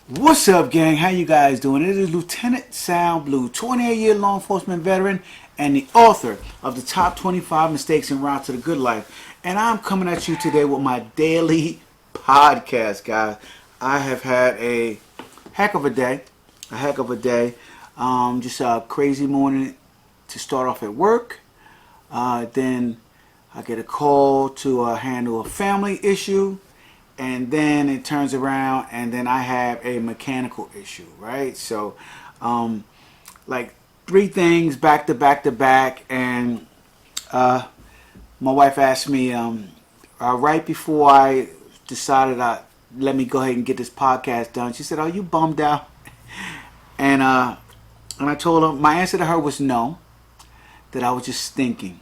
What's up, gang? How you guys doing? It is Lieutenant Sal Blue, 28-year law enforcement veteran and the author of the top 25 mistakes en route to the good life. And I'm coming at you today with my daily podcast, guys. I have had a heck of a day. Just a crazy morning to start off at work. Then I get a call to handle a family issue. And then it turns around and then I have a mechanical issue, right? So like three things back to back to back. And my wife asked me right before I decided let me go ahead and get this podcast done, she said, "Are you bummed out?" And I told her, my answer to her was no, that I was just thinking,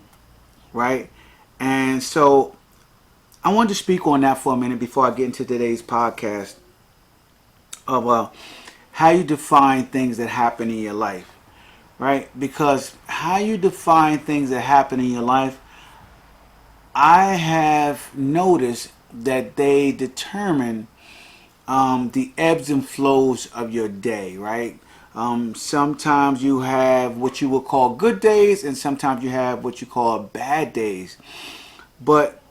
right? And so I wanted to speak on that for a minute before I get into today's podcast of how you define things that happen in your life, right? Because how you define things that happen in your life, I have noticed that they determine the ebbs and flows of your day, right? Sometimes you have what you would call good days, and sometimes you have what you call bad days. But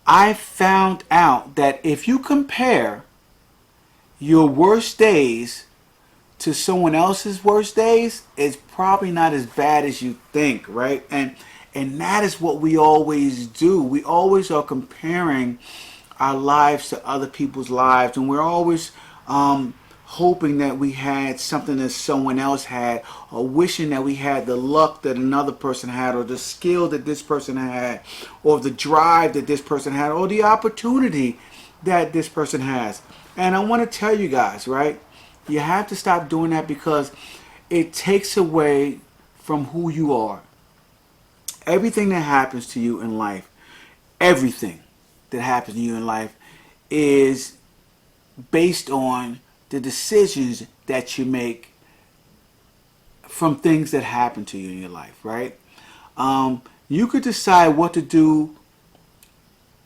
I found out that if you compare your worst days to someone else's worst days, it's probably not as bad as you think, right? And that is what we always do. We always are comparing our lives to other people's lives, and we're always hoping that we had something that someone else had, or wishing that we had the luck that another person had, or the skill that this person had, or the drive that this person had, or the opportunity that this person has. And I want to tell you guys, right? You have to stop doing that, because it takes away from who you are. Everything that happens to you in life, everything that happens to you in life is based on the decisions that you make from things that happen to you in your life, right? You could decide what to do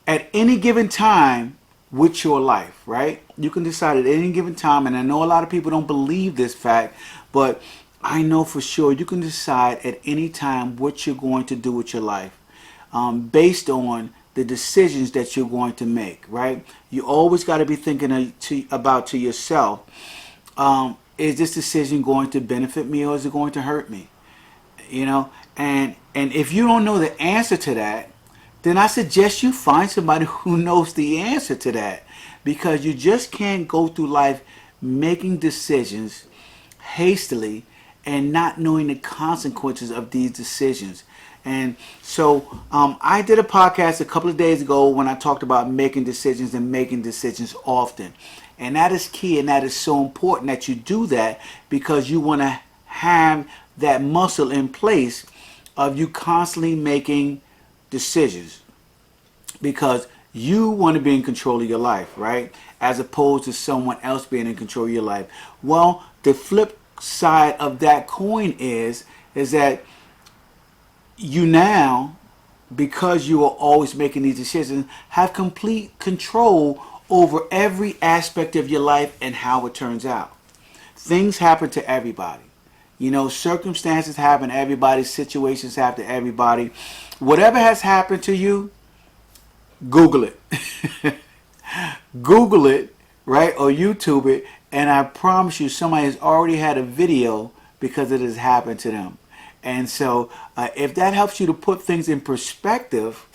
at any given time with your life, right? You can decide at any given time, and I know a lot of people don't believe this fact, but I know for sure you can decide at any time what you're going to do with your life, based on the decisions that you're going to make, right? You always got to be thinking about to yourself, is this decision going to benefit me, or is it going to hurt me? You know, and if you don't know the answer to that, then I suggest you find somebody who knows the answer to that, because you just can't go through life making decisions hastily and not knowing the consequences of these decisions. And so I did a podcast a couple of days ago when I talked about making decisions and making decisions often. And that is key, and that is so important that you do that, because you want to have that muscle in place of you constantly making decisions, because you want to be in control of your life, right? As opposed to someone else being in control of your life. Well, the flip side of that coin is that you now, because you are always making these decisions, have complete control over every aspect of your life and how it turns out. Things happen to everybody. You know, circumstances happen to everybody, situations happen to everybody. Whatever has happened to you, Google it. Google it, right? Or YouTube it, and I promise you somebody has already had a video because it has happened to them. And so if that helps you to put things in perspective,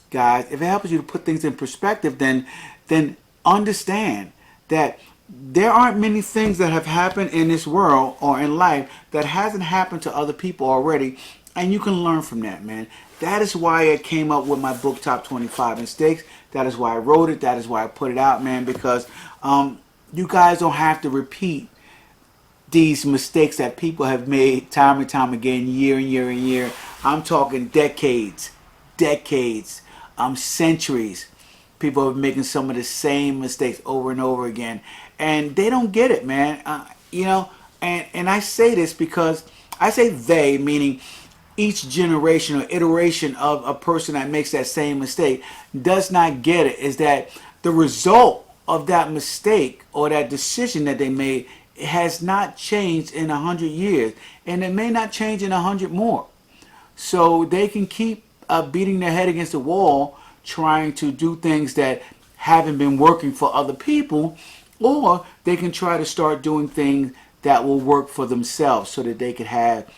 guys, if it helps you to put things in perspective, then understand that there aren't many things that have happened in this world or in life that hasn't happened to other people already, and you can learn from that, man. That is why I came up with my book, Top 25 Mistakes. That is why I wrote it. That is why I put it out, man, because you guys don't have to repeat these mistakes that people have made time and time again, year and year and year. I'm talking decades, centuries. People are making some of the same mistakes over and over again, and they don't get it, man. You know, and I say this because I say they, meaning each generation or iteration of a person that makes that same mistake does not get it, is that the result of that mistake or that decision that they made has not changed in 100 years, and it may not change in 100 more. So they can keep beating their head against the wall, trying to do things that haven't been working for other people, or they can try to start doing things that will work for themselves so that they could have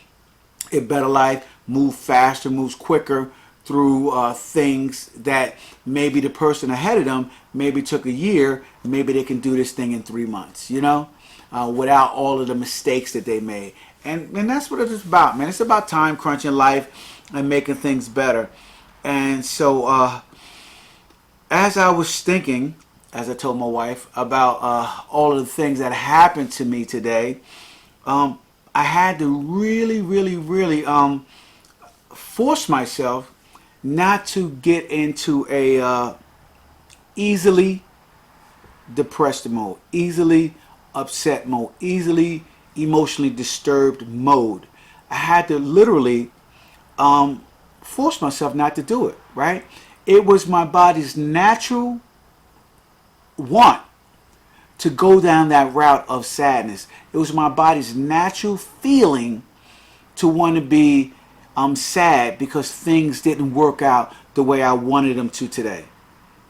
a better life, move faster, moves quicker through things that maybe the person ahead of them maybe took a year. Maybe they can do this thing in 3 months, without all of the mistakes that they made. And that's what it's about, man. It's about time crunching life and making things better. And so as I was thinking, as I told my wife, about all of the things that happened to me today, I had to really, really, really force myself not to get into a easily depressed mode, easily upset mode, easily emotionally disturbed mode. I had to literally force myself not to do it, right? It was my body's natural want to go down that route of sadness. It was my body's natural feeling to want to be sad because things didn't work out the way I wanted them to today.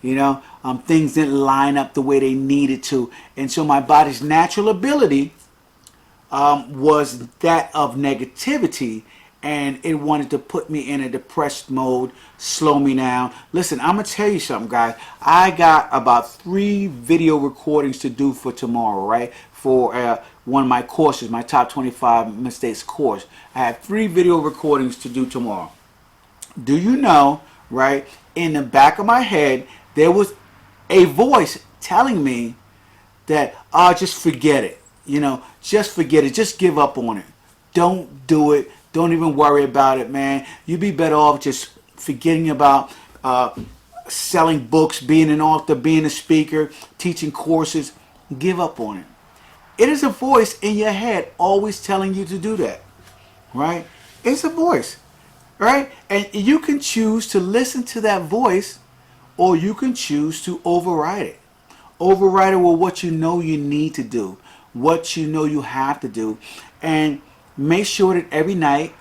Things didn't line up the way they needed to. And so my body's natural ability was that of negativity, and it wanted to put me in a depressed mode, slow me down. Listen, I'm going to tell you something, guys. I got about 3 video recordings to do for tomorrow, right? For one of my courses, my Top 25 Mistakes course. I have 3 video recordings to do tomorrow. Do you know, right, in the back of my head, there was a voice telling me that, just forget it. Just forget it. Just give up on it. Don't do it. Don't even worry about it, man. You'd be better off just forgetting about selling books, being an author, being a speaker, teaching courses. Give up on it. It is a voice in your head always telling you to do that, right? It's a voice, right? And you can choose to listen to that voice, or you can choose to override it. Override it with what you know you need to do, what you know you have to do. And make sure that every night,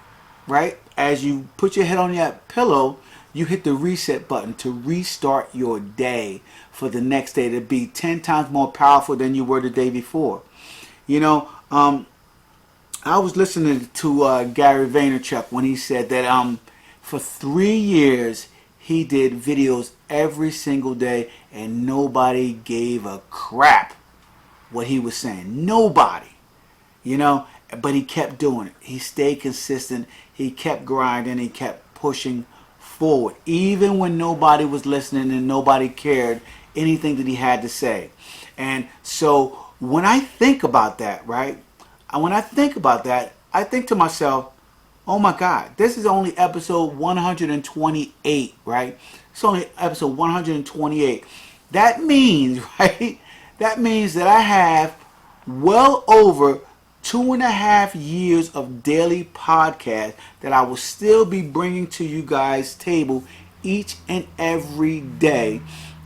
right, as you put your head on that pillow, you hit the reset button to restart your day for the next day to be 10 times more powerful than you were the day before. I was listening to Gary Vaynerchuk when he said that for 3 years he did videos every single day and nobody gave a crap what he was saying. Nobody. But he kept doing it. He stayed consistent. He kept grinding. He kept pushing forward, even when nobody was listening and nobody cared anything that he had to say. And so when I think about that, right? When I think about that, I think to myself, oh my God, this is only episode 128, right? It's only episode 128. That means, right? That means that I have well over 2.5 years of daily podcast that I will still be bringing to you guys' table each and every day.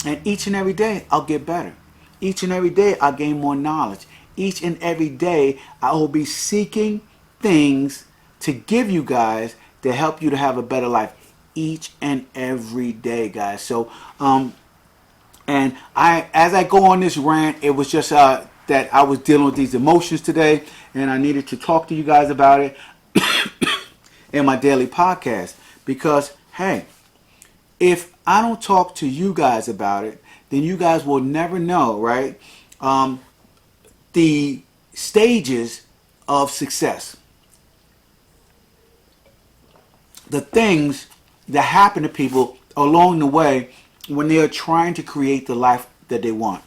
And each and every day, I'll get better. Each and every day, I'll gain more knowledge. Each and every day, I will be seeking things to give you guys to help you to have a better life. Each and every day, guys. So, and as I go on this rant, it was just that I was dealing with these emotions today, and I needed to talk to you guys about it in my daily podcast. Because, hey, if I don't talk to you guys about it, then you guys will never know, right? The stages of success. The things that happen to people along the way when they are trying to create the life that they want.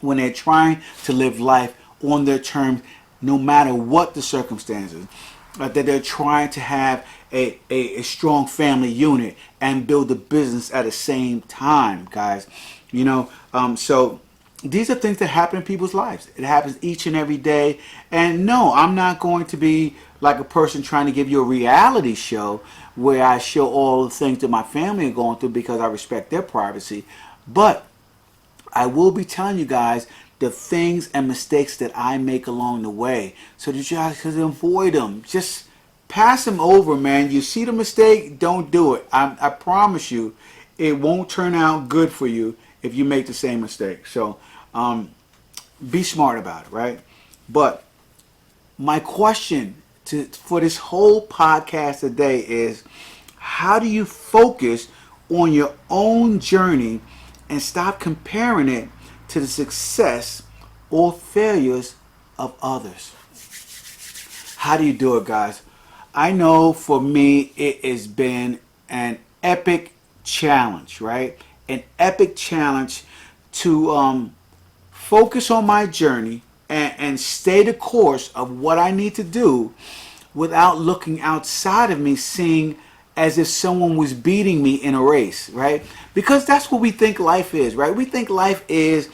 When they're trying to live life on their terms, no matter what the circumstances. That they're trying to have a strong family unit and build a business at the same time, guys. So these are things that happen in people's lives. It happens each and every day. And no, I'm not going to be like a person trying to give you a reality show where I show all the things that my family are going through because I respect their privacy. But I will be telling you guys the things and mistakes that I make along the way so that you guys can avoid them. Just pass them over, man. You see the mistake, don't do it. I promise you, it won't turn out good for you if you make the same mistake. So be smart about it, right? But my question for this whole podcast today is, how do you focus on your own journey and stop comparing it to the success or failures of others? How do you do it, guys? I know for me it has been an epic challenge, right? An epic challenge to focus on my journey and stay the course of what I need to do without looking outside of me, seeing as if someone was beating me in a race, right? Because that's what we think life is, right? We think life is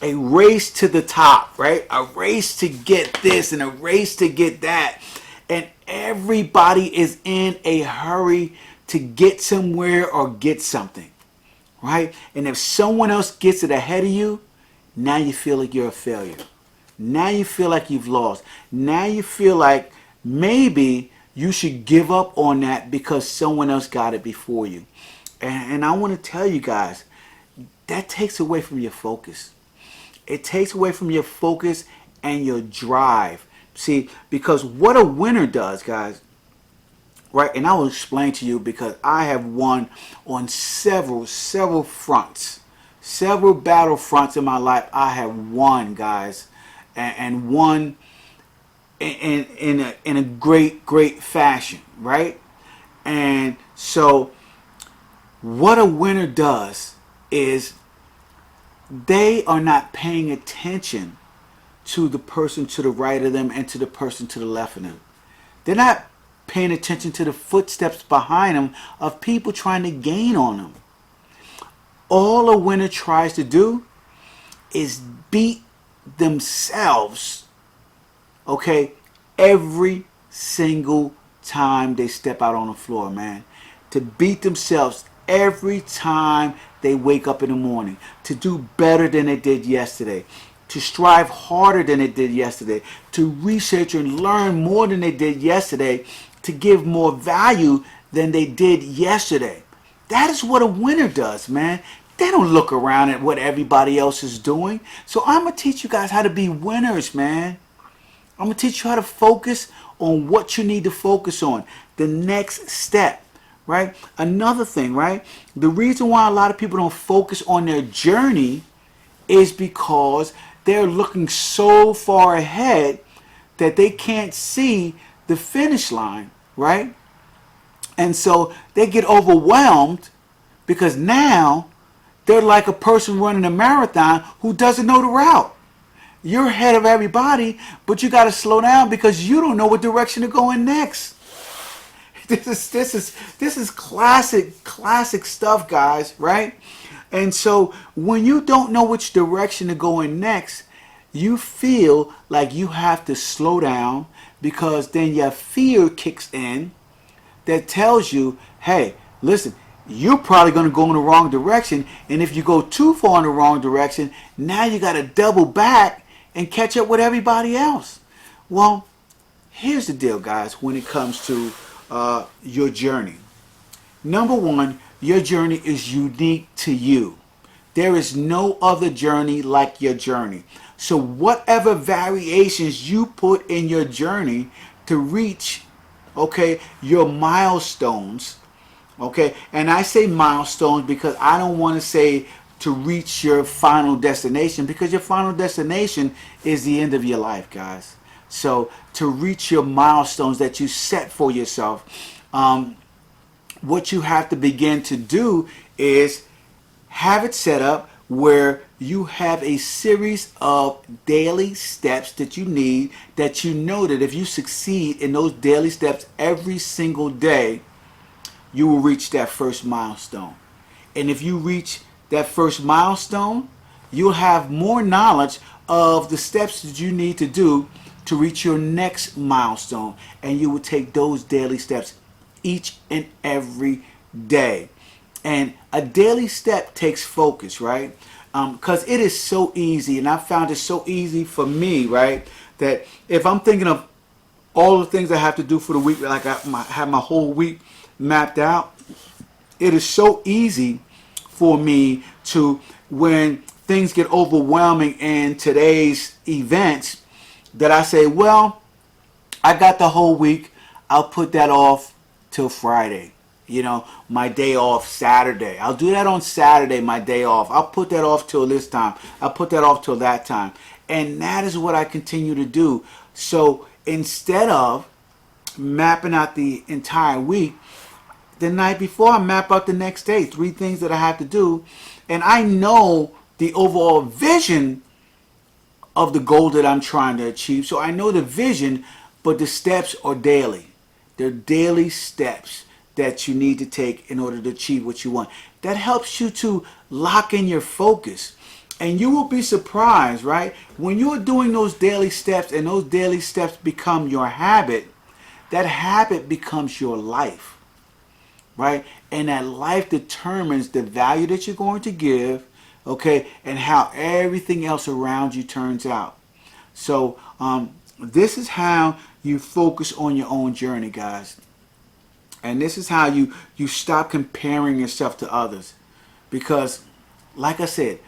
a race to the top, right? A race to get this and a race to get that. And everybody is in a hurry to get somewhere or get something, right? And if someone else gets it ahead of you, now you feel like you're a failure. Now you feel like you've lost. Now you feel like maybe you should give up on that because someone else got it before you. And I want to tell you guys, that takes away from your focus. It takes away from your focus and your drive. See, because what a winner does, guys, right? And I will explain to you because I have won on several fronts. Several battle fronts in my life I have won, guys. And won in a great fashion, right? And so what a winner does is they are not paying attention to the person to the right of them and to the person to the left of them. They're not paying attention to the footsteps behind them of people trying to gain on them. All a winner tries to do is beat themselves, okay, every single time they step out on the floor, man. To beat themselves every time they wake up in the morning. To do better than they did yesterday. To strive harder than they did yesterday. To research and learn more than they did yesterday. To give more value than they did yesterday. That is what a winner does, man. They don't look around at what everybody else is doing. So I'm going to teach you guys how to be winners, man. I'm going to teach you how to focus on what you need to focus on. The next step, right? Another thing, right? The reason why a lot of people don't focus on their journey is because they're looking so far ahead that they can't see the finish line, right? And so they get overwhelmed because now they're like a person running a marathon who doesn't know the route. You're ahead of everybody, but you got to slow down because you don't know what direction to go in next. This is classic stuff, guys, right? And so when you don't know which direction to go in next, you feel like you have to slow down because then your fear kicks in that tells you, hey, listen, you're probably going to go in the wrong direction. And if you go too far in the wrong direction, now you got to double back and catch up with everybody else. Well, here's the deal, guys, when it comes to your journey. Number one, your journey is unique to you. There is no other journey like your journey. So whatever variations you put in your journey to reach, okay, your milestones, okay, and I say milestones because I don't want to say to reach your final destination, because your final destination is the end of your life, guys. So to reach your milestones that you set for yourself, what you have to begin to do is have it set up where you have a series of daily steps that you need, that you know that if you succeed in those daily steps every single day, you will reach that first milestone. And if you reach that first milestone, you'll have more knowledge of the steps that you need to do to reach your next milestone. And you will take those daily steps each and every day. And a daily step takes focus, right? Because it is so easy, and I found it so easy for me, right? That if I'm thinking of all the things I have to do for the week, like have my whole week mapped out, it is so easy for me to, when things get overwhelming in today's events, that I say, well, I got the whole week. I'll put that off till Friday. My day off Saturday. I'll do that on Saturday, my day off. I'll put that off till this time. I'll put that off till that time. And that is what I continue to do. So instead of mapping out the entire week, the night before I map out the next day, 3 things that I have to do. And I know the overall vision of the goal that I'm trying to achieve. So I know the vision, but the steps are daily. They're daily steps that you need to take in order to achieve what you want. That helps you to lock in your focus. And you will be surprised, right? When you're doing those daily steps and those daily steps become your habit, that habit becomes your life, right? And that life determines the value that you're going to give, okay, and how everything else around you turns out. So this is how you focus on your own journey, guys. And this is how you stop comparing yourself to others. Because, like I said,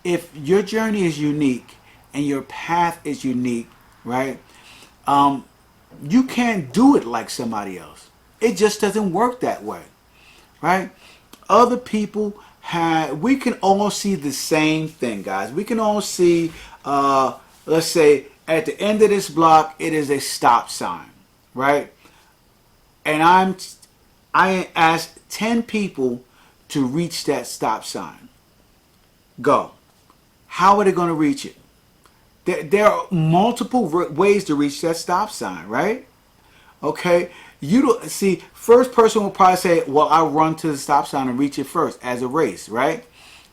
if your journey is unique and your path is unique, right, you can't do it like somebody else. It just doesn't work that way, right? Other people we can all see the same thing, guys. We can all see, let's say, at the end of this block, it is a stop sign, right? And I asked 10 people to reach that stop sign. Go. How are they going to reach it? There are multiple ways to reach that stop sign, right? Okay. You don't see. First person will probably say, "Well, I'll run to the stop sign and reach it first as a race," right?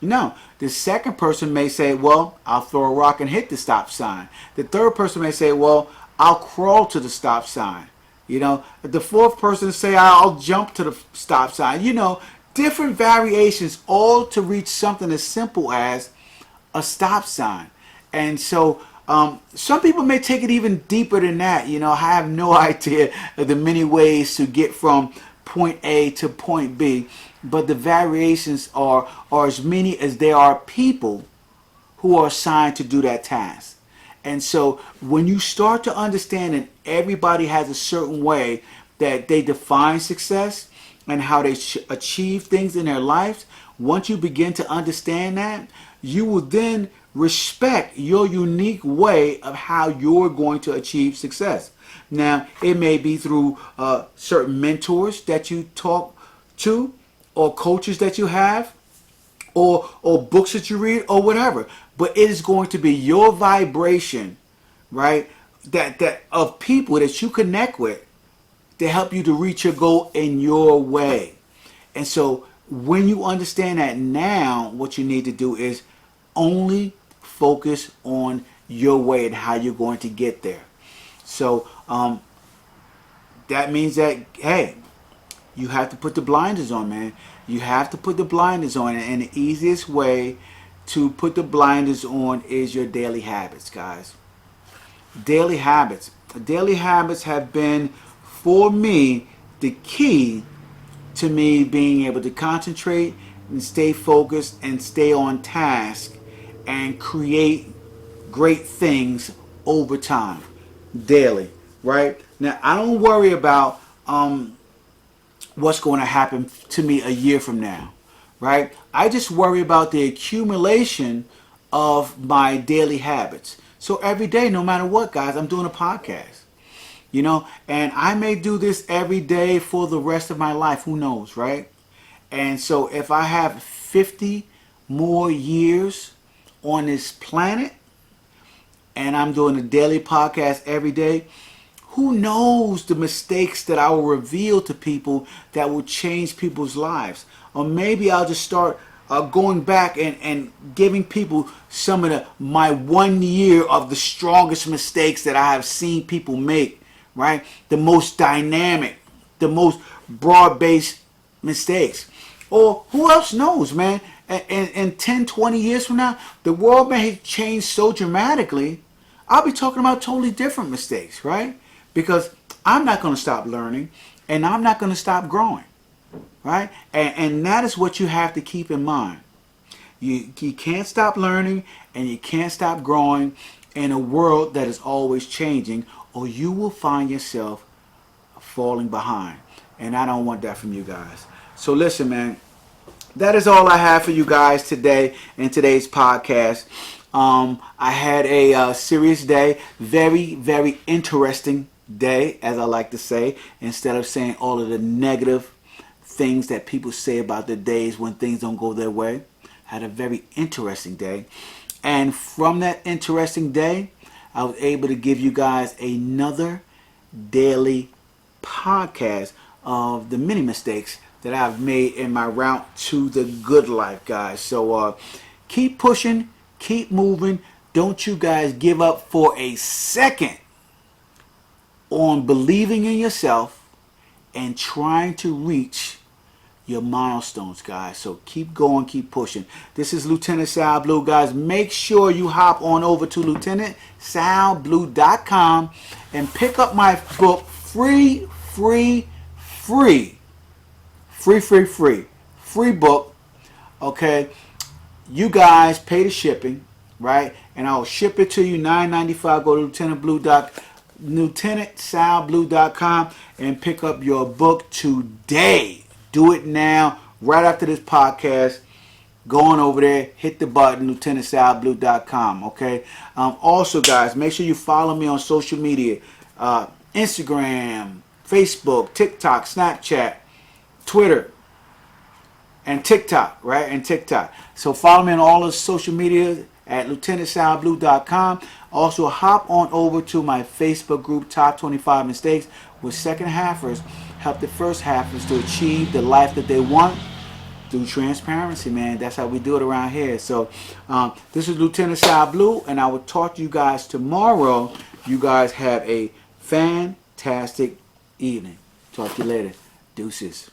No. The second person may say, "Well, I'll throw a rock and hit the stop sign." The third person may say, "Well, I'll crawl to the stop sign." The fourth person say, "I'll jump to the stop sign." Different variations, all to reach something as simple as a stop sign. And so some people may take it even deeper than that. I have no idea of the many ways to get from point A to point B, but the variations are as many as there are people who are assigned to do that task. And so when you start to understand that everybody has a certain way that they define success and how they achieve things in their lives, once you begin to understand that, you will then respect your unique way of how you're going to achieve success. Now, it may be through certain mentors that you talk to, or coaches that you have, or books that you read, or whatever. But it is going to be your vibration, right, that of people that you connect with to help you to reach your goal in your way. And so when you understand that now, what you need to do is only focus on your way and how you're going to get there. So that means that, hey, you have to put the blinders on, man. You have to put the blinders on. And the easiest way to put the blinders on is your daily habits, guys. Daily habits. Daily habits have been, for me, the key to me being able to concentrate and stay focused and stay on task and create great things over time, daily, right? Now, I don't worry about what's going to happen to me a year from now, right? I just worry about the accumulation of my daily habits. So every day, no matter what, guys, I'm doing a podcast, and I may do this every day for the rest of my life. Who knows, right? And so if I have 50 more years on this planet and I'm doing a daily podcast every day, who knows the mistakes that I will reveal to people that will change people's lives. Or maybe I'll just start going back and giving people some of my 1 year of the strongest mistakes that I have seen people make, right? The most dynamic, the most broad-based mistakes. Or who else knows, man? in 10, 20 years from now, the world may change so dramatically, I'll be talking about totally different mistakes, right? Because I'm not going to stop learning, and I'm not going to stop growing, right? And that is what you have to keep in mind. You can't stop learning, and you can't stop growing in a world that is always changing, or you will find yourself falling behind. And I don't want that from you guys. So listen, man, that is all I have for you guys today in today's podcast. I had a serious day, very, very interesting day, as I like to say, instead of saying all of the negative things that people say about the days when things don't go their way. I had a very interesting day. And from that interesting day, I was able to give you guys another daily podcast of the many mistakes that I've made in my route to the good life, guys. So keep pushing, keep moving. Don't you guys give up for a second on believing in yourself and trying to reach your milestones, guys. So keep going, keep pushing. This is Lieutenant Sal Blue, guys. Make sure you hop on over to lieutenantsalblue.com and pick up my book, free book. Okay, you guys pay the shipping, right? And I'll ship it to you $9.95. Go to lieutenantsalblue.com and pick up your book today. Do it now, right after this podcast. Go on over there, hit the button, lieutenantsalblue.com. Okay. Also, guys, make sure you follow me on social media: Instagram, Facebook, TikTok, Snapchat, Twitter, and TikTok, right? And TikTok. So follow me on all the social media at lieutenantsalblue.com. Also, hop on over to my Facebook group, Top 25 Mistakes, where second halfers help the first halfers to achieve the life that they want through transparency, man. That's how we do it around here. So this is Lieutenant Sal Blue, and I will talk to you guys tomorrow. You guys have a fantastic evening. Talk to you later. Deuces.